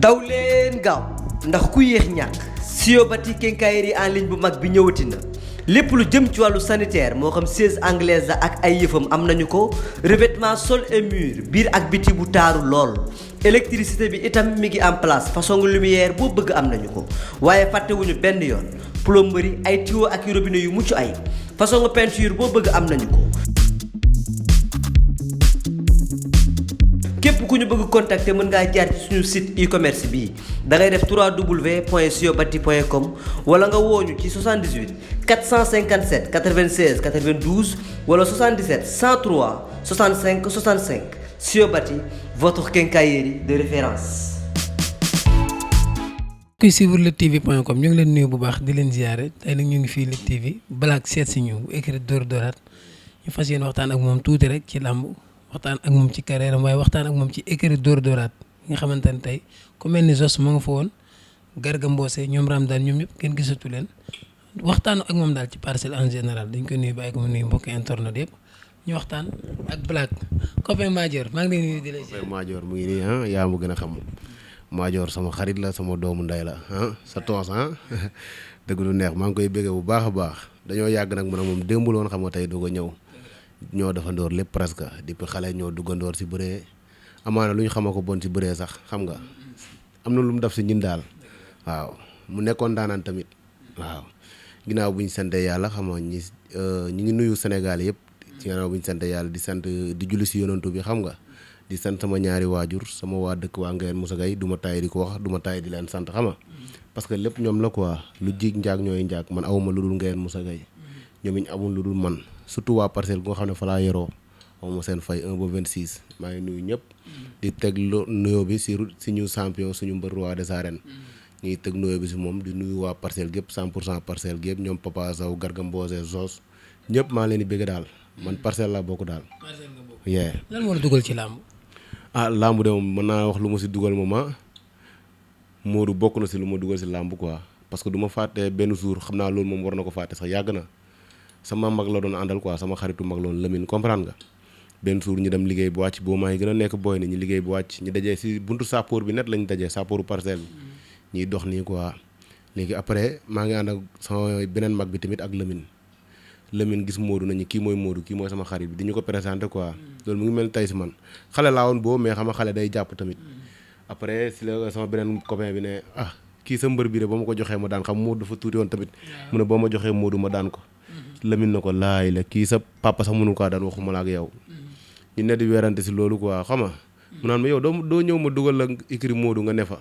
daw leen gaaw ndax ku yéex ñàkk Siobati quincaillerie en ligne bu mag bi ñëwati na lépp lu jëm ci wàllu sanitaire moo xam siège anglaise la ak ay yëfam am nañu ko revêtement sol et mur biir ak biti bu taaru lool électricité bi itam mi ngi en place façon lumière boo bëgg am nañu ko waaye fàttewuñu benn yoon plomberie ay tuyaux ak robinet yu mucc ay façon peinture boo bëgg am nañu ko. képp ku ñu bëgg contacter mën ngaa jaar ci suñu site e-commerce bii da ngay def www.siobati.com wala nga wooñu ci 78 457 96 92 wala 77 103 65 65 Siobati votre quincaillerie de référence. kuy suivre luttetv.com ñu ngi leen nuyu bu baax di leen ziare tey nag ñu ngi fii Lutte TV Black seet si ñu écrit Dóor Dóoraat ñu fas yéene waxtaan ak moom tuuti rek ci làmb waxtaan ak moom ci carrière am waaye waxtaan ak moom ci écurie Dóor Dóoraat nga xamante ne tey ku mel ni Zoss ma nga fa woon Garga Mbossé ñoom Ramdaan ñoom ñëpp kenn gisatu leen waxtaan ak moom daal ci parcelle en général dañ ko nuyu bàyyi ko mu nuyu mbokki internet yëpp ñu waxtaan ak Black copain Madior maa ngi lay nuyu di la copain Madior mu ngi nii yaa ma gën a xam Madior sama xarit la sama doomu ndey la sa toos dëgg lu neex maa ngi koy béggee bu baax a baax dañoo yàgg nag mu ne moom démbul woon xam nga tey doog a ñëw ñoo defandoor lépp presque depuis xale ñoo duggandoor si bëree amaana lu ñu xama ko bon si bëree sax xam nga am na lu mu def si ñun daal waaw mu nekkoon daanaan tamit waaw ginnaaw bu ñu sante yàlla xam nga ñi ngi nuyu Sénégal yëpp ci ginnaaw bu ñu sante yàlla di sant di julli si yonantu bi xam nga di sant sama ñaari waajur sama waa dëkk waa Ngeen Moussa Gueye du ma taay di ko wax du ma taay di leen sant xam nga parce que lépp ñoom la quoi lu jig njaag ñooy njaag man awuma lu dul Ngeen Moussa Gueye ñoom it amul lu dul man surtout waa parcelle bu nga xam ne fa laa yoroo awma seen fay 1 ba 26 maa ngi nuyu ñëpp di teg nuyoo bi si ñu champion suñu mbër roi des arènes ñu ngi teg nuyoo bi si moom di nuyu waa parcelle gépp 100% parcelle gépp ñoom Papa Sow Garga Mbossé Zoss ñëpp maa leen di bëgg daal man parcelle laa bokk daal. parcelle nga bokk. yee lan moo la dugal ci làmb. làmb de moom mën naa wax lu ma si dugal moom Modou bokk na si lu ma dugal si làmb quoi parce que du ma fàtte benn jour xam naa loolu moom war na ko fàtte sax yàgg na. sama mag la doon àndal quoi sama xaritu mag loon Lamine comprendre nga benn jour ñu dem liggéey bu wàcc boo maa ngi gën a nekk booy ni ñu liggéey bu wàcc ñu dajee si buntu sappoor bi net lañu dajee sappooru parcelle bi ñuy dox nii quoi léegi après maa ngi ànd ak sama beneen mag bi tamit ak Lamine gis Modou nañu kii mooy Modou kii mooy sama xarit bi di ñu ko présenté quoi loolu mu ngi mel tey si man xale laa woon boo mais xam nga xale day jàpp tamit après si la sama beneen copain bi ne kii sa mbër bi de ba ma ko joxee ma daan xam Modou dafa tuuti woon tamit mu ne boo ma joxee Modou ma daan ko Lamine na ko laay la kii sa papa sax mënul kaa daan waxuma la ak yow ñu ne di weerante si loolu quoi xam nga mu naan ma yow doo ñëw ma dugal la écurie Modou nga ne fa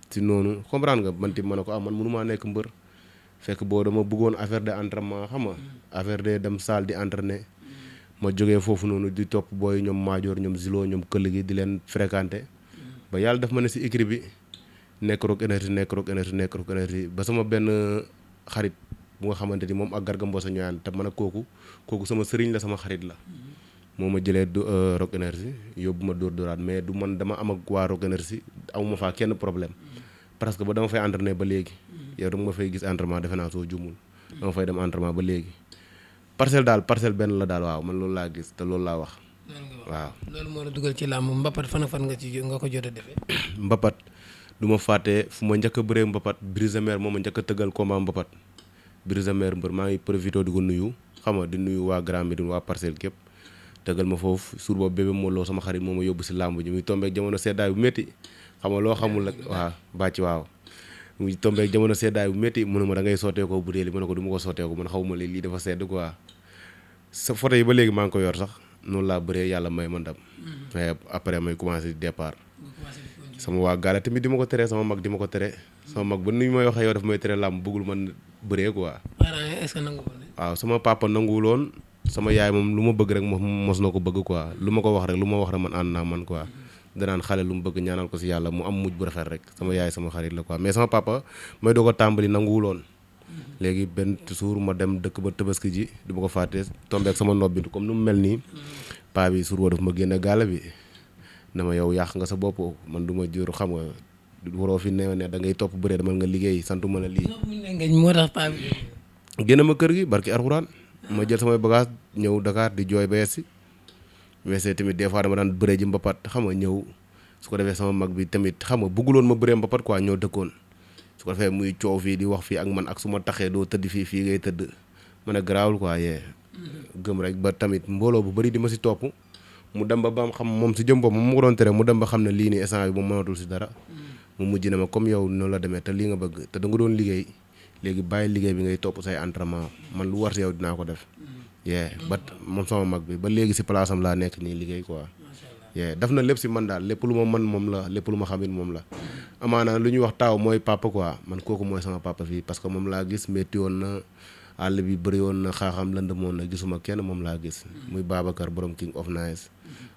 si noonu comprendre nga man tamit ma ne ko man mënumaa nekk mbër fekk boo dama bëggoon affaire de entraînement xam nga affaire de dem salle di entraîner ma jógee foofu noonu di topp booy ñoom Madior ñoom Zilo ñoom këll gi di leen fréquenter ba yàlla daf ma ne si écurie bi nekk Rock Énergie ba sama benn xarit bu nga xamante ni moom ak Garga Mbossé ñooy ànd te man ak kooku sama sëriñ la sama xarit la moo ma jëlee Rock Énergie yóbbu ma Dóor Dóoraat mais du man dama am ak waa Rock Énergie amuma faa kenn problème parce que ba dama fay entraîner ba léegi yow dama ma fay gis entraînement defe naa soo jumul dama fay dem entraînement ba léegi parcelle benn la daal waaw man loolu laa gis te loolu laa wax waaw loolu moo la dugal ci làmb mbapat fan ak fan nga ko jot a defee. mbapat du ma fàtte fu ma njëkk a bëree mbapat Brise Mer moo ma njëkk a tëggal combat mbapat Brise Mer mbër maa ngi profité di ko nuyu xam nga di nuyu waa Grand Médine waa parcelle képp tëggal ma foofu suur boobu bébé moo loo sama xarit moo ma yóbbu si làmb ji muy tombeek jamono seddaay bu métti xam nga loo xamul nag waaw bàcc waaw muy tombeek jamono seddaay bu métti mu ne ma da ngay sottee ko butéeli ma ne ko du ma ko sottee ko man xaw ma lii dafa sedd quoi sa photo yi ba léegi maa ngi ko yor sax noonu laa bëree yàlla may ma ndam mais après may commencé départ sama waa gaale tamit di ma ko tere sama mag di ma ko tere sama mag ba ni may waxee yow daf may tere làmb bëggul man bëree quoi. est-ce que nangu waaw sama papa nanguwul woon sama yaay moom lu ma bëgg rek moom mos na ko bëgg quoi lu ma ko wax rek man ànd naa man quoi danaan xale lu mu bëgg ñaanal ko si yàlla mu am mujj bu rafet rek sama yaay sama xarit la quoi mais sama papa may doo ko tàmbali nanguwul woon léegi benn jour ma dem dëkk ba Tabaski ji du ma ko fàtte tombeek sama nopp bi comme nu mu mel nii paa bi suur woo daf ma génne gaale bi na ma yow yàq nga sa bopp man du ma jur xam nga waroo fi ne da ngay topp bëree dama nga liggéey santu ma ne lii. moo tax paa bi. génn ma kër gi barki Alxuraan ma jël samay bagage ñëw Dakar di jooy ba yegsi weesee tamit des fois dama daan bëree ji mbapat xam nga ñëw su ko defee sama mag bi tamit xam nga bëgguloon ma bëree mbapat quoi ñoo dëkkoon su ko defee muy coow fii di wax fii ak man ak su ma taxee doo tëdd fii ngay tëdd ma ne garaawul quoi yee gëm rek ba tamit mbooloo bu bëri di ma si topp mu dem ba am xam moom si jëm bopp moom mu ko doon tere mu dem ba xam ne lii nii instant bi moom mënatul si dara mu mujj na ma comme yow noonu la demee te lii nga bëgg te da nga doon liggéey léegi bàyyi liggéey bi ngay topp say entraînement man lu war si yow dinaa ko def yee ba moom sama mag bi ba léegi si place am laa nekk nii liggéey quoi yee daf na lépp si man daal lépp lu ma mën moom la lépp lu ma xamit moom la amaana lu ñuy wax taaw mooy papa quoi man kooku mooy sama papa fii parce que moom laa gis métti woon na àll bi bëri woon na xaaxam lëndëmoon na gisuma kenn moom laa gis muy Babacar borom King of Nice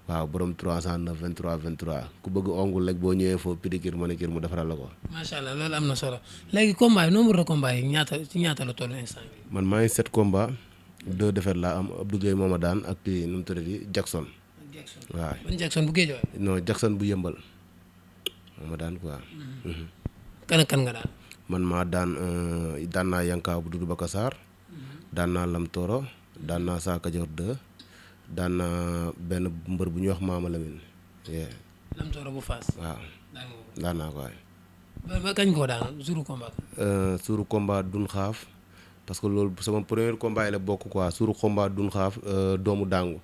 waaw borom 309 23 23 ku bëgg ongul rek boo ñëwee foofu pédicure manicure mu defaral la ko. macha allah loolu am na solo léegi combat yi nombre de combat yi ñaata la toll instant bi. man maa ngi 7 combat 2 défaites laa am Abdou Gueye moo ma daan ak kii nu mu tuddati Jackson. waaw ban Jackson bu géej waay. non Jackson bu yëmbal moo ma daan quoi. kan ak kan nga daan. man maa daan naa Yankaa bu Doudou Bakassar. daan naa Lam Toro daan naa Saa Kajoor 2 daan naa benn mbër bu ñuy wax Maama Lamine. Lam Toro bu Faas. waaw daan naa ko waay. ba kañ koo daan suuru combat. suuru combat dun xaaf parce que loolu sama premier combat yi la bokk quoi suuru combat dun xaaf doomu dàngu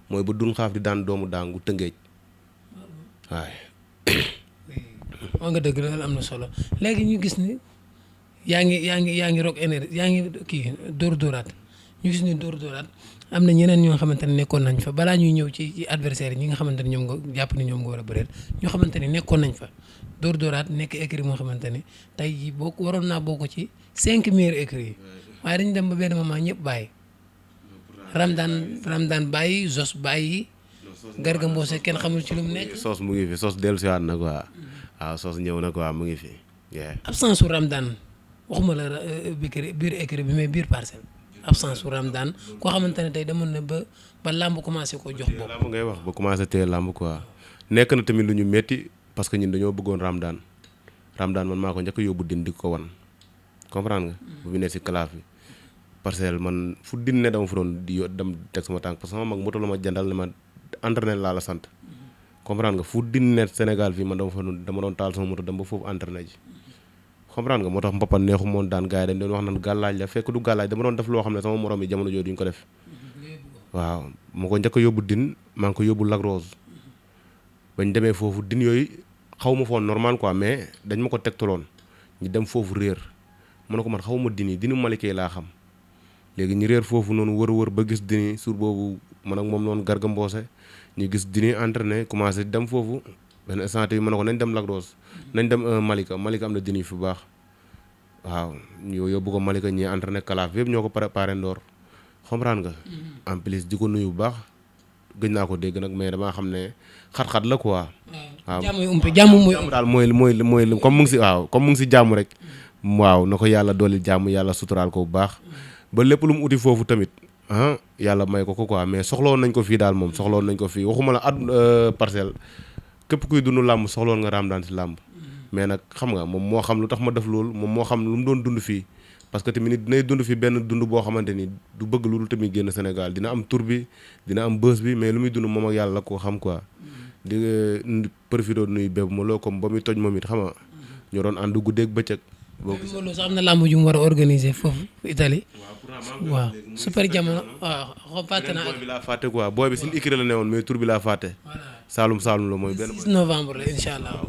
mooy ba dun xaaf di daan doomu dàngu tëngéej waay. moo nga dëgg loolu am na solo léegi ñu gis ni yaa ngi Rock Énergie yaa ngi kii dóor-dóoraat ñu gis ni dóor-dóoraat am na ñeneen ñoo xamante ne nekkoon nañ fa balaa ñuy ñëw ci adversaire yi ñi nga xamante ne ñoom nga jàpp ni ñoom nga war a bëreel ñoo xamante ne nekkoon nañ fa dóor-dóoraat nekk écurie moo xamante ne tey jii boo waroon naa bokk ci 5 meilleurs écuries yi waaye dañu dem ba benn moment ñëpp bàyyi Ramdaan bàyyi Zos bàyyi Garga Mbossé kenn xamul ci lu mu nekk. Sos mu ngi fi Sos dellusiwaat na quoi waaw Sos ñëw na quoi mu ngi fi. absence su Ramdaan waxuma la biir écurie bi mais biir parcelle absence su Ramdaan koo xamante ne tey demoon na ba làmb commencé koo jox bopp. làmb ngay wax ba commencé téye làmb quoi nekk na tamit lu ñu metti parce que ñun dañoo bëggoon Ramdaan man maa ko njëkk a yóbbu din di ko wan comprendre nga. bu fi ne si kalaaf bi parcelle man fu din ne dama fa doon di dem teg sama tànk parce que sama mag moto la ma jëndal ne ma entraîné laa la sant comprendre nga fu din ne Sénégal fii man dama doon taal sama moto dem ba foofu entraîné ji. comprendre nga moo tax mbappat neexu moon daan gars yi dañ doon wax naan gàllaaj la fekk du gàllaaj dama doon def loo xam ne sama morom yi jamono jooju duñ ko def waaw moo ko njëkk a yóbbu din maa ngi ko yóbbu Lac Rose bañ demee foofu din yooyu xaw ma foon normal quoi mais dañ ma ko tegtaloon ñu dem foofu réer mu ne ko man xaw ma din yi dinu malikee laa xam léegi ñu réer foofu noonu wër ba gis dini suur boobu man ak moom noonu Garga Mbossé ñu gis dini entraîné commencé dem foofu benn instant yi ma ne ko nañ dem Lac Rose nañ dem Malika am na dini fu baax waaw ñu yóbbu ko Malika ñi entraîné kalaaf yëpp ñoo ko préparé ndoor comprendre nga. en plus di ko nuyu bu baax gëj naa ko dégg nag mais damaa xam ne xat-xat la quoi. waaw jàmm mooy daal mooy comme mu ngi si jàmm rek. waaw na ko yàlla dooli jàmm yàlla suturaal ko bu baax. ba lépp lu mu uti foofu tamit yàlla may ko quoi mais soxlawoon nañ ko fii daal moom soxlawoon nañ ko fii waxuma la parcelle. képp kuy dund làmb soxloon nga Ramdaan si làmb mais nag xam nga moom moo xam lu tax ma def loolu moom moo xam lu mu doon dund fii parce que tamit dinay dund fi benn dund boo xamante ni du bëgg lu dul tamit génn Sénégal dina am tur bi dina am bës bi mais lu muy dund moom ak yàlla la ko xam quoi di profité nuyu béb ma loo comme ba muy toj moom it xam nga ñoo doon ànd guddeeg bëccëg boo gis loolu sax am na làmb ju mu war a organiser foofu Italie waaw super jamono waaw fàtte naa booy bi laa fàtte quoi booy bi suñu écurie la ne woon mais tur bi laa fàtte Saalum la mooy benn 6 novembre la incha allah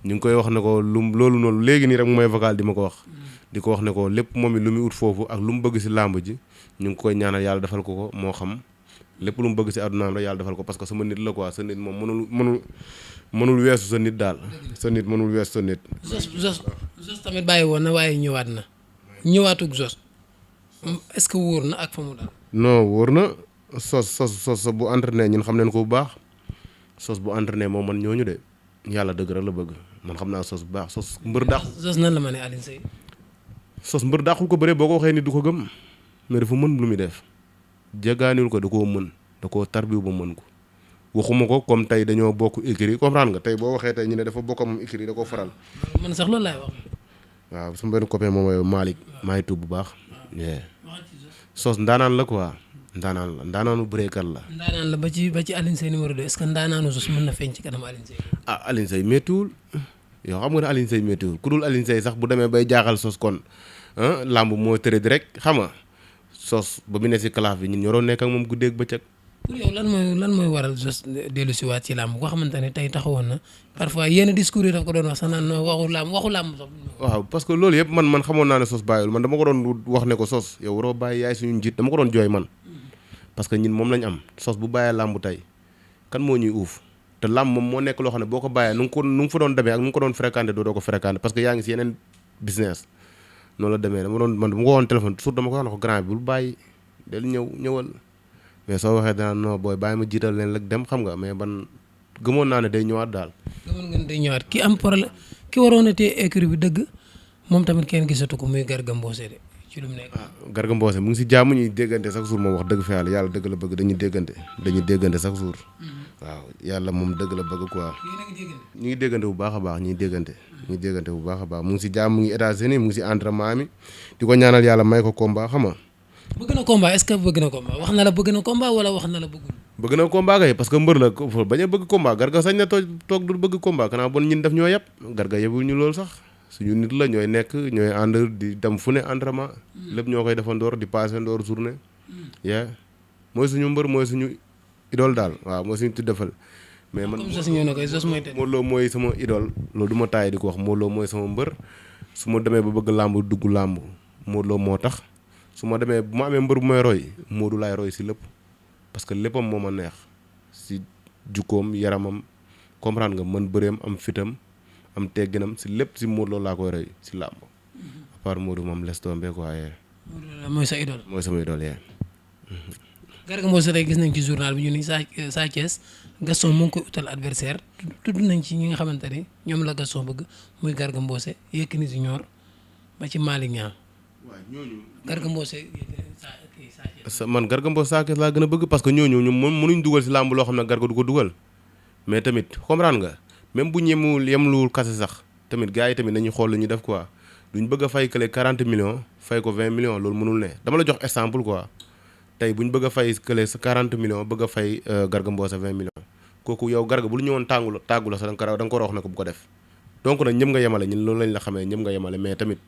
ñu ngi koy wax ne ko loolu noonu léegi nii rek mu may vocal di ma ko wax di ko wax ne ko lépp moom it lu muy ut foofu ak lu mu bëgg si làmb ji ñu ngi koy ñaanal yàlla defal ko moo xam lépp lu mu bëgg si àddunaam rek yàlla defal ko parce que sama nit la quoi sa nit moom mënul weesu sa nit daal sa nit mënul weesu sa nit. Zos tamit bàyyi woon na waaye ñëwaat na ñëwaatug Zos est-ce que wóor na ak fa mu daal. non wóor na sos bu entraîné ñun xam nañ ko bu baax sos bu entraîné moom man ñooñu de yàlla dëgg rek la bëgg man xam naa sos bu baax sos mbër dàq. Zos nan la ma ne Alioune Seye. sos mbër dàqul ko bëree boo ko waxee ni du ko gëm mais dafa mën lu muy def jéggaaniwul ko da koo mën da koo tarbiw ba mën ko waxuma ko comme tey dañoo bokk écurie comprendre nga tey boo waxee tey ñu ne dafa bokk am écurie da koo faral. man sax loolu laay wax. waaw sama benn copain moom mooy Malick maa ngi tuub bu baax. sos ndaanaan la quoi ndaanaanu bëreekat la. ndaanaan la ba ci Alioune Seye numéro 2 est-ce que ndaanaanu sos mën na feeñ ci kanam Alioune Seye. ah Alioune Seye méttiwul yow xam nga ne Alioune Seye méttiwul ku dul Alioune Seye sax bu demee bay jaaxal sos kon làmb moo tëre di rek xam nga sos ba mu ne si kalaaf bi ñun ñoroo nekk ak moom guddeeg bëccëg. pour yow lan mooy waral sos dellu si waat ci làmb koo xamante ne tey taxawoon na parfois yenn discours yi daf ko doon wax sax naan non waxu làmb sax. waaw parce que loolu yëpp man xamoon naa ne sos bàyyiwul man dama ko doon wax ne ko sos yow waroo bàyyi yaay suñu njiit dama ko doon jooy man parce que ñun moom lañ am sos bu bàyyee làmb tey kan moo ñuy uuf te làmb moom moo nekk loo xam ne boo ko bàyyee nu nga fa doon demee ak nu nga ko doon fréquenté doo ko fréquenté parce que yaa ngi si yeneen business noonu la demee dama ko woon téléphone toujours dama ko wax na ko grand bi bul bàyyi del ñëwal mais soo waxee danaa non booy bàyyi ma jiital leen rek dem xam nga mais ban gëmoon naa ne day ñëwaat daal. gëmoon nga ne day ñëwaat ki am problème ki waroon a téye écurie bi dëgg moom tamit kenn gisatu ko muy Garga Mbossé de ci lu mu nekk. Garga Mbossé mu ngi si jàmm ñuy déggante chaque jour moom wax dëgg fa yàlla dëgg la bëgg dañuy déggante chaque jour. waaw yàlla moom dëgg la bëgg quoi. ñu ngi déggante bu baax a baax ñuy déggante. bu baax a baax mu ngi si jàmm mu ngi États-Unis mu ngi si entraînement mi di ko ñaanal yàlla may ko combat xam nga. bëgg na combat est-ce que bëgg na combat wax na la bëgg na combat wala wax na la bëggul. bëgg na combat kay parce que mbër la bañ a bëgg combat Garga sañ na toog du bëgg combat kanaa bon ñun def ñoo yëpp Garga yëbul ñu loolu sax suñu nit la ñooy nekk ñooy ànd di dem fu ne entraînement lépp ñoo koy defandoor di passé ndoor journée mooy suñu mbër mooy suñu idole daal waaw mooy suñu tuddefal mais man Modou Lo mooy sama idole loolu du ma taay di ko wax Modou Lo mooy sama mbër su ma demee ba bëgg làmb dugg làmb Modou Lo moo tax su ma demee bu ma amee mbër bu may roy Modou laay roy si lépp parce que léppam moo ma neex si jukkoom yaramam comprendre nga mën bëreem am fitam am tegginam si lépp si Modou Lo laa koy roy si làmb à part Modou moom laisse tomber quoi yee. Modou mooy sa idole. mooy sama idole yee. Garga Mbossé tey gis nañ ci journal bi ñu ni Sa Thiès Gaston mu ngi koy utal adversaire tudd nañ ci ñi nga xamante ne ñoom la Gaston bëgg muy Garga Mbossé Yékini Junior ba ci Malick Niang. waaw ñooñu. Garga Mbossé man Garga Mbossé Sa Thiès laa gën a bëgg parce que ñooñu ñoom mënuñ dugal si làmb loo xam ne Garga du ko dugal mais tamit comprendre nga même bu ñemul yemluwul kase sax tamit gars yi tamit nañu xool lu ñu def quoi duñ bëgg a fay kële 40 millions fay ko 20 millions loolu mënul ne dama la jox exemple quoi tey buñ bëgg a fay kële sa 40 millions bëgg a fay Garga Mbossé 20 millions kooku yow Garga bu lu ñëwoon tàggu la sax da nga ko wax ne ko bu ko def donc nag ñëpp nga yemale ñun loolu lañ la xamee ñëpp nga yemale mais tamit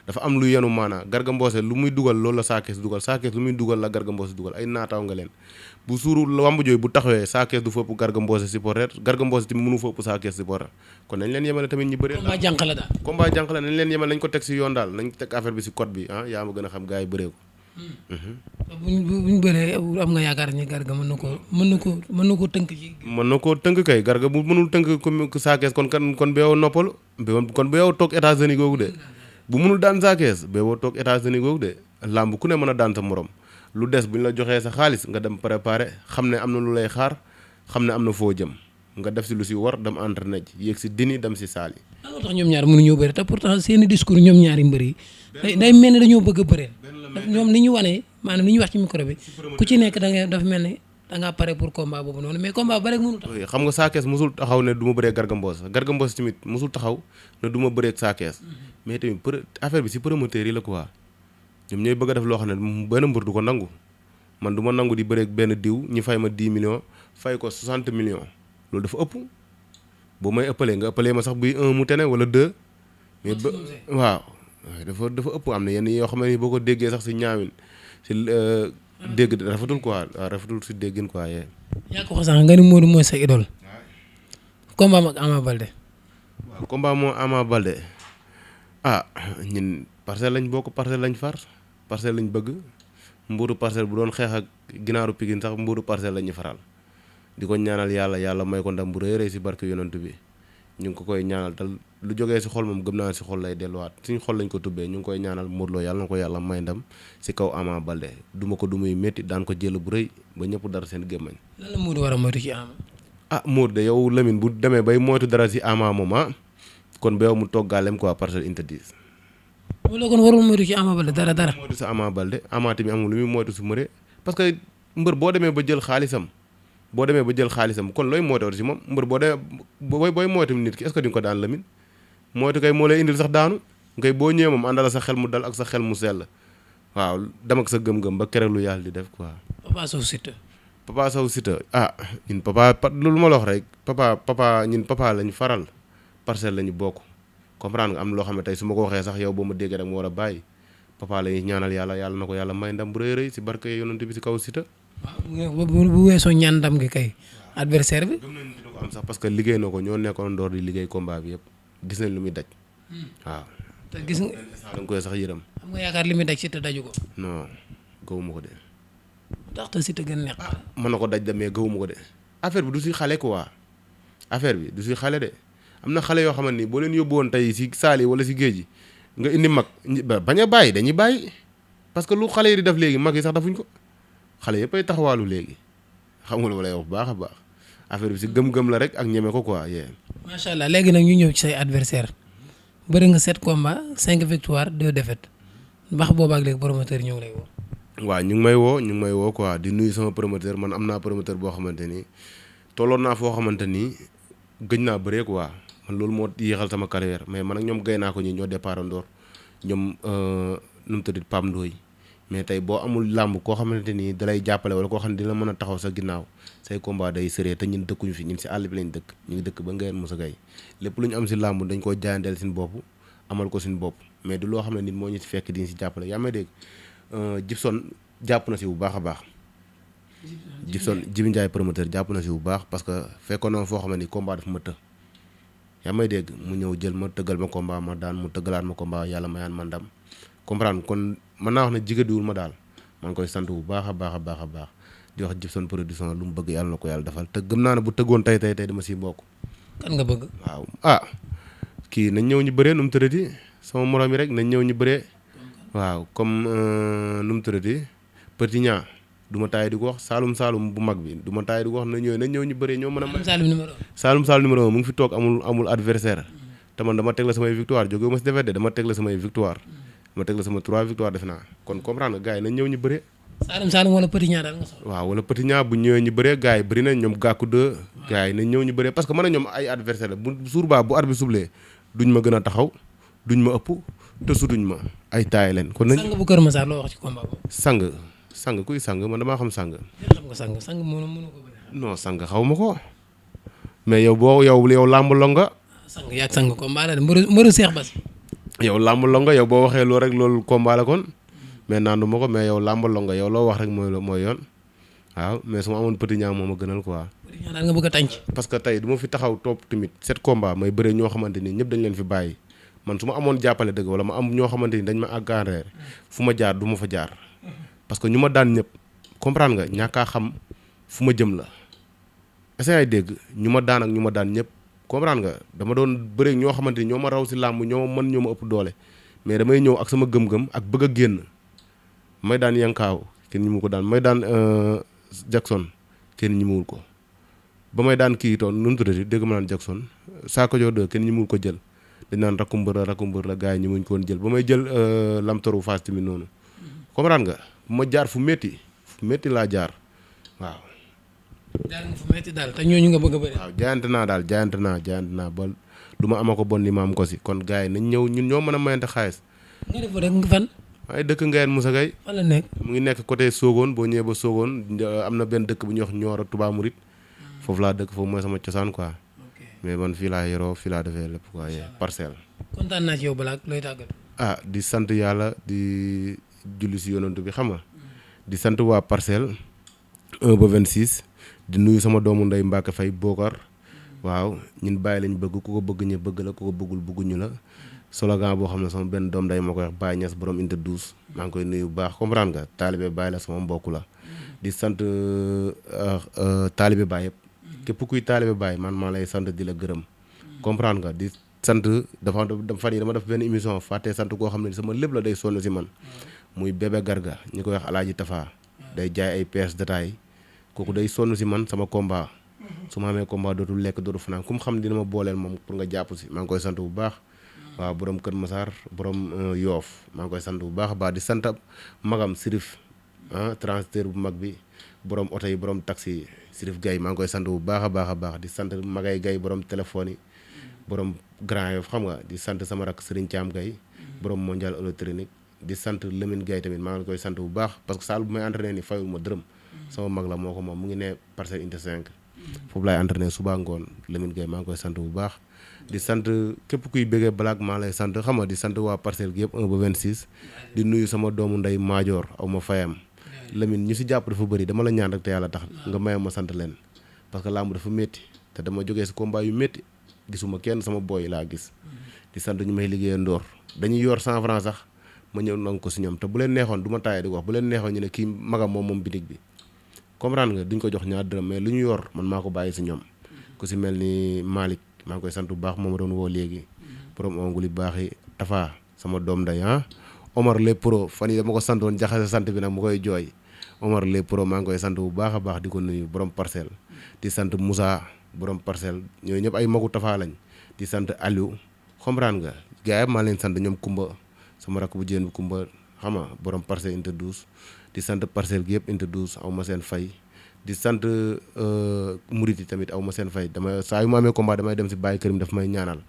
dafa am lu yenu maanaa Garga Mbossé lu muy dugal loolu la Sa Thiès dugal Sa Thiès lu muy dugal la Garga Mbossé dugal ay naataaw nga leen bu suuru lamb jooy bu taxawee Sa Thiès du fa ëpp Garga Mbossé supporter Garga Mbossé tamit mënu fa ëpp Sa Thiès supporter kon nañ leen yemale tamit ñi bëree combat jànq la daal combat jànq la nañ leen yemale nañ ko teg si yoon daal nañ teg affaire bi si code bi yaa ma gën a xam gars yi bëree ko buñ bëree am nga yaakaar ni Garga mën na ko tënk ci mën na koo tënk kay Garga bu mënul tënk comme Sa Thiès kon bi yow noppalu kon bi yow toog États-Unis googu de bu mënul daan Sa Thiès ba boo toog États-Unis googu de làmb ku ne mën a daan sa morom lu des bu ñu la joxee sa xaalis nga dem préparer xam ne am na lu lay xaar xam ne am na foo jëm nga def si lu si war dem entraîné ji yéeg si dini dem si saal yi. lan moo tax ñoom ñaar mënuñoo bëri te pourtant seeni discours ñoom ñaari mbër yi day mel ni dañoo bëgg a bëreel ñoom ni ñu wane maanaam ni ñu wax ci micro bi ku ci nekk dafa mel ni da ngaa pare pour combat boobu noonu mais combat ba rek mënu tax. xam nga Sa Thiès mosul taxaw ne du ma bëree Garga Mbossé Garga Mbossé tamit mosul taxaw ne du ma bëree Sa Thiès mais tamit affaire bi si promoteur yi la quoi ñoom ñooy bëgg a def loo xam ne benn mbër du ko nangu man du ma nangu di bëree benn diw ñu fay ma 10 millions fay ko 60 millions loolu dafa ëpp boo may ëppalee nga ëppalee ma sax buy 1 mu tene wala 2 mais waaw dafa ëpp am na yenn yoo xam ne boo ko déggee sax si ñaawin si dégg rafetul quoi waaw rafetul si déggin quoi yee. yaa ko wax sax nga ni Modou mooy sa idole combat am ak Ama Baldé. waaw combat moo Ama Baldé ñun parcelle lañ bokk parcelle lañ far parcelle lañ bëgg mbuuru parcelle bu doon xeex ak ginaaru Pikine sax mbuuru parcelle lañu faral di ko ñaanal yàlla may ko ndam bu rëy si barke yonent bi ñu ngi ko koy ñaanal tal lu jógee si xol moom gëm naa si xol lay delluwaat suñu xol lañ ko tubbee ñu ngi koy ñaanal Modou Lo yàlla na ko yàlla may ndam si kaw Ama Baldé duma ko du muy métti daan ko jël bu rëy ba ñëpp dara seen gémmañ. lan la Modou war a moytu ci Ama. Modou de yow Lamine bu demee bay moytu dara si Ama moom kon ba yow mu toggaaleem quoi parcelle interdite. loolu kon warul moytu ci Ama Baldé dara. moytu sa Ama Baldé Ama tamit amul lu muy moytu su mëre parce que mbër boo demee ba jël xaalisam kon looy moytu si moom mbër boo demee booy moytu nit ki est-ce que di nga ko daan Lamine moytu kay moo lay indil sax daanu ngay boo ñëwee moom àndala sa xel mu dal ak sa xel mu sell waaw dem ak sa gëm-gëm ba keroog lu yàlla di def quoi. Papa Sow Siteu. Papa Sow Siteu ñun loolu ma la wax rek papa ñun papa lañu faral parcelle lañu bokk comprendre nga am na loo xam ne tey su ma ko waxee sax yow boo ma déggee rek ma war a bàyyi papa la ñuy ñaanal yàlla na ko yàlla may ndam bu rëy si barke yonent bi si kaw Siteu. waaw bu weesoo ñaan ndam gi kay adversaire bi. gëm nañ dina ko am sax parce que liggéey na ko ñoo nekkoon door di liggéey combat bi yëpp gis nañ lu muy daj. waaw. te gis nga. da nga koy sax yërëm. xam nga yaakaar li muy daj Siteu daju ko. non gëwuma ko de. ndax te Siteu gën neex. mën na ko daj de mais gëwuma ko de affaire bi du si xale quoi affaire bi du si xale de am na xale yoo xamante ni boo leen yóbbu woon tey si saal yi wala si géej gi nga indi mag bañ a bàyyi dañuy bàyyi parce que lu xale yi di def léegi mag yi sax defuñ ko xale yëpp ay taxawaalu léegi xam nga lu ma lay wax bu baax a baax affaire bi si gëm-gëm la rek ak ñeme ko quoi yee. macha allah léegi nag ñu ñëw ci say adversaire bëri nga 7 combats 5 victoires 2 défaites mbax boobaak léegi promoteur ñëw lay woo. waaw ñu ngi may woo quoi di nuyu sama promoteur man am naa promoteur boo xamante ni tolloon naa foo xamante ni gëj naa bëree quoi man loolu moo yéexal sama carrière mais man ak ñoom gay naa ko ñi ñoo départ ndoor ñoom nu mu tudd Pam Ndoye mais tey boo amul làmb koo xamante ni dalay jàppale wala koo xam ne dina mën a taxaw sa ginnaaw say combat day sëree te ñun dëkkuñu fi ñun si àll bi lañ dëkk ñu ngi dëkk ba Ngayeen Moussa Gueye lépp lu ñu am si làmb dañ koo jaayanteel suñu bopp amal ko suñu bopp mais du loo xam ne nit moo ñu si fekk diñ si jàppale yaa may dégg Gibson jàpp na si bu baax a baax Gibson Jibi Ndiaye promoteur jàpp na si bu baax parce que fekkoon na foo xam ne ni combat daf ma të yaa may dégg mu ñëw jël ma tëggal ma combat ma daan mu tëggalaat ma combat yàlla mayaan ma ndam comprendre kon mën naa wax ne jigadiwul ma daal maa ngi koy sant bu baax a baax a baax a baax di wax Gibson production lu mu bëgg yàlla na ko yàlla defal te gëm naa ne bu tëggoon tey dama siy bokk. kan nga bëgg. waaw kii nañ ñëw ñu bëree nu mu tërati sama morom yi rek nañ ñëw ñu bëree waaw comme nu mu tërati Petit Ñaa du ma taay di ko wax Saalum bu mag bi du ma taay di ko wax nañ ñëw ñu bëree ñoo mën a. Saalum numéro 1 mu ngi fi toog amul adversaire te man dama teg la samay victoire jóge ma si defet de dama teg la samay victoire dama teg la sama 3 victoire def naa kon comprendre nga gars yi nañ ñëw ñu bëree. Saalum wala Petit Ñaa daal nga soxla. waaw wala Petit Ñaa bu ñëwee ñu bëree gars yi bëri nañ ñoom gàkku 2 gars yi nañ ñëw ñu bëree parce que man a ñoom ay adversaire la bu jour ba bu arbitre sublee duñ ma gën a taxaw duñ ma ëpp te suduñ ma ay taay leen. kon nañ sang bu Kër Massar loo wax ci combat boobu. sang kuy sang man damaa xam sang. xam nga sang mënu ko bëri. non sang xaw ma ko mais yow làmb longa. sang yaa sang combat la de mbëru Seex Bas. yow làmb longa yow boo waxee loolu rek loolu combat la kon mais naandu ma ko mais yow làmb longa yow loo wax rek mooy yoon waaw mais su ma amoon Petit Ñaa moo ma gënal quoi. Petit Ñaa daal nga bëgg a tànc. parce que tey du ma fi taxaw topp tamit 7 combat may bëre ñoo xamante ni ñëpp dañ leen fi bàyyi man su ma amoon jàppale dëgg wala ma am ñoo xamante ni dañ ma àggaanreer fu ma jaar du ma fa jaar parce que ñu ma daan ñëpp comprendre nga ñàkkaa xam fu ma jëm la est-ce que ay dégg ñu ma daan ak ñu ma daan ñëpp comprendre nga dama doon bëre ñoo xamante ni ñoo ma raw si làmb ñoo ma ëpp doole mais damay ñëw ak sama gëm-gëm ak bëgg a génn may daan yankaaw kenn ñi mu ko daan may daan Jackson kenn ñi muwul ko ba may daan kii toon nu mu tuddati dégg ma naan Jackson saako joo 2 kenn ñi muwul ko jël dañ naan rakku mbër la gars yi ñi muñ ko woon jël ba may jël lamtaru Fass tamit noonu comprendre nga ma jaar fu métti laa jaar waaw. jaar nga fu métti daal te ñooñu nga bëgg a bëri. waaw jaayante naa ba lu ma ama ko bon ni ma am ko si kon gars yi nañ ñëw ñun ñoo mën a mayante xaalis. nga def rek nga fan. waaye dëkk Ngayeen Moussa Gueye. fan la nekk. mu ngi nekk côté Sogone boo ñëwee ba Sogone am na benn dëkk bu ñuy wax Nioro Touba Mouride foofu laa dëkk foofu mooy sama cosaan quoi. mais man fii laa yoroo fii laa defee lépp quoi parcelle. kontaan naa ci yow balaa looy tàggat. di sant yàlla di julli si yonantu bi xam nga di sant waa parcelle 1 ba 26 di nuyu sama doomu ndey Mbacke Faye Bokar waaw ñun bàyyi lañ bëgg ku ko bëgg ñu bëgg la ku ko bëggul bëgguñu la slogan boo xam ne sama benn doom day ma koy wax Baye Niass borom inte 12 maa ngi koy nuyu bu baax comprendre nga taalibe Baye la sama mbokk la di sant taalibe Baye yëpp képp kuy taalibe Baye man maa lay sant di la gërëm comprendre nga di sant dafa fan yi dama def benn émission fàtte sant koo xam ne sama lépp la day sonn si man muy bébé garga ñi koy wax alaaji Tafa day jaay ay pièces détail kooku day sonn si man sama combat su ma amee combat dootul lekk dootul fanaan ku mu xam dina ma booleel moom pour nga jàpp si maa ngi koy sant bu baax waaw borom Kër Massar borom Yoof maa ngi koy sant bu baax a baax di sant magam Sirif transitaire bu mag bi borom oto yi borom taxi Sirif Gaye maa ngi koy sant bu baax a baax di sant Magay Gaye borom téléphone yi borom Grand Yoff xam nga di sant sama rakk Serigne Thiam Gaye borom mondial électronique di sant Lamine Gueye tamit maa ngi koy sant bu baax parce que salle bu may entraîné ni fayul ma dërëm sama mag la moo ko moom mu ngi ne Parcelles Unité 5 foofu laay entraîné suba ngoon Lamine Gueye maa ngi koy sant bu baax di sant képp kuy bëggee Black maa lay sant xam nga di sant waa parcelle gi yëpp 1 ba 26 di nuyu sama doomu ndey Maajoor aw ma fayam Lamine ñu si jàpp dafa bëri dama la ñaan rek te yàlla tax nga mayam ma sant leen parce que làmb dafa métti te dama jógee si combat yu métti gisuma kenn sama boy laa gis di sant ñu may liggéeyee ndoor dañuy yor 100 francs sax ma ñëw nangu ko si ñoom te bu leen neexoon du ma taayee di ko wax bu leen neexoon ñu ne kii magam moom bitig bi comprendre nga duñ ko jox ñaar dërëm mais lu ñu yor man maa ko bàyyi si ñoom ku si mel ni Malick maa ngi koy sant bu baax moom ma doon woo léegi borom onguli baax yi Tafa sama doom day Omar les pro fan yi dama ko santoon jaxase sant bi nag mu koy jooy Omar les pro maa ngi koy sant bu baax a baax di ko nuyu borom parcelle di sant Moussa borom parcelle ñooyu ñëpp ay magu Tafa lañ di sant Aliou comprendre nga gars yi maa leen sant ñoom Kumba sama rakk bu jigéen bi Kumba xam nga borom Parcelles Unité 12 di sant parcelle gi yëpp Unité 12 aw ma seen fay di sant murit yi tamit aw ma seen fay dama saa yu ma amee combat damay dem si Baye Karim daf may ñaanal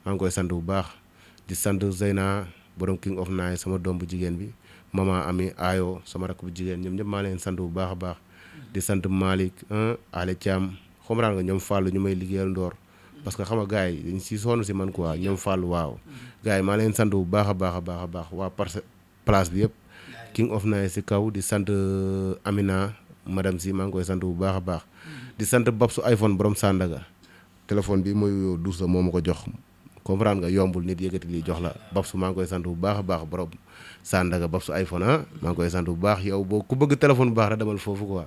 maa ngi koy sant bu baax di sant Zeyna borom King of Night sama doom bu jigéen bi mama ami ayo sama rakk bu jigéen ñoom ñëpp maa leen sant bu baax a baax di sant Malick Ale Thiam comprendre nga ñoom Fallou ñu may liggéeyal ndoor parce que xam nga gars yi dañ si sonn si man quoi ñoom Fallou waaw gars yi maa leen sant bu baax a baax a baax a baax waa place bi yëpp King of Night si kaw di sant Amina madame si maa ngi koy sant bu baax a baax di sant Babsu iPhone borom Sandaga téléphone bi mooy douce la moo ma ko jox comprendre nga yombul nit yëkkati lii jox la Babsu maa ngi koy sant bu baax a baax borom Sandaga Babsu iPhone maa ngi koy sant bu baax yow boo ku bëgg téléphone bu baax rek demal foofu quoi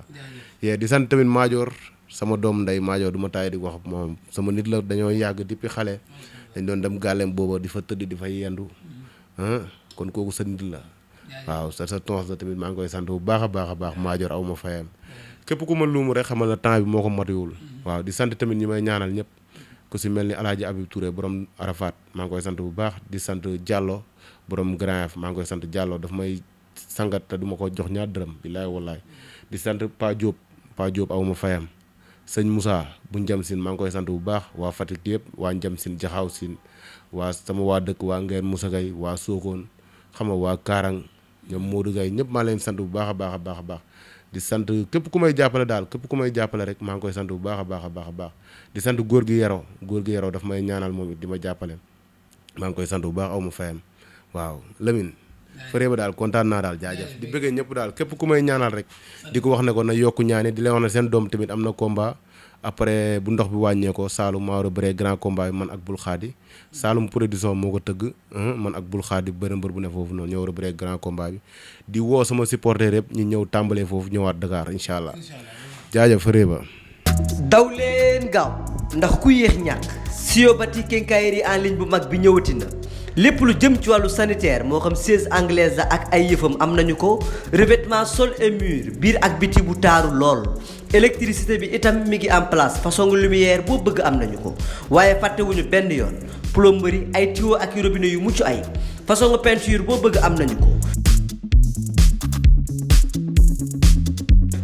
yee di sant tamit Maajoor sama doom nday Maajoor du ma taay di wax moom sama nit la dañoo yàgg depuis xale dañ doon dem gàllem booba di fa tëdd di fa yendu kon kooku sa nit la waaw sa tons la tamit maa ngi koy sant bu baax a baax a baax Maajoor aw ma fayam képp ku ma luumu rek xamal na temps bi moo ko matiwul waaw di sant tamit ñi may ñaanal ñëpp ku si mel ni Alaaji Abib Touré borom Arafat maa ngi koy sant bu baax di sant Diallo borom Grand F maa ngi koy sant Diallo daf may sangat te du ma ko jox ñaar dërëm billaay wallaay di sant Pa Diop aw ma fayam sëñ Moussa bu Njam Sin maa ngi koy sant bu baax waa Fatick yëpp waa Njam Sin Jaxaaw Sin waa sama waa dëkk waa Ngeen Moussa Gay waa Sokone xam nga waa Kaarang ñoom Modou Gay ñëpp maa leen sant bu baax a baax a baax a baax di sant képp ku may jàppale daal képp ku may jàppale rek maa ngi koy sant bu baax a baax a baax a baax di sant góor gi yaroo daf may ñaanal moom it di ma jàppale maa ngi koy sant bu baax aw ma fayam waaw Lamine fëree ba daal kontaan naa daal jaajëf di bëggee ñëpp daal képp ku may ñaanal rek di ko wax ne ko na yokku ñaani di leen wax ne seen doom tamit am na combat après bu ndox bi wàññeekoo Saalum maa war a bëree grand combat bi man ak Bul Xaadi Saalum production moo ko tëgg man ak Bul Xaadi bëri mbër bu ne foofu noonu ñoo war a bëree grand combat bi di woo sama supporter yëpp ñu ñëw tàmbalee foofu ñëwaat Dakar incha allah jaajëf fëree ba daw leen gaaw ndax ku yéex ñàkk Siobati quincaillerie en ligne bu mag bi ñëwati na lépp lu jëm ci wàllu sanitaire moo xam siège anglaise la ak ay yëfam am nañu ko revêtement sol et mur biir ak biti bu taaru lool électricité bi itam mi ngi en place façon lumière boo bëgg am nañu ko waaye fàttewuñu benn yoon plomberie ay tuyaux ak robinet yu mucc ay façon peinture boo bëgg am nañu ko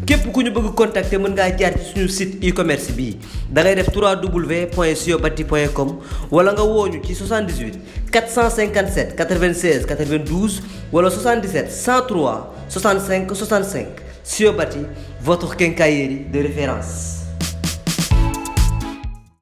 képp ku ñu bëgg contacter mën ngaa jaar ci suñu site e-commerce bii da ngay def www.siobati.com wala nga wooñu ci 78 457 96 92 wala 77 103 65 65 Siobati votre quincaillerie de référence.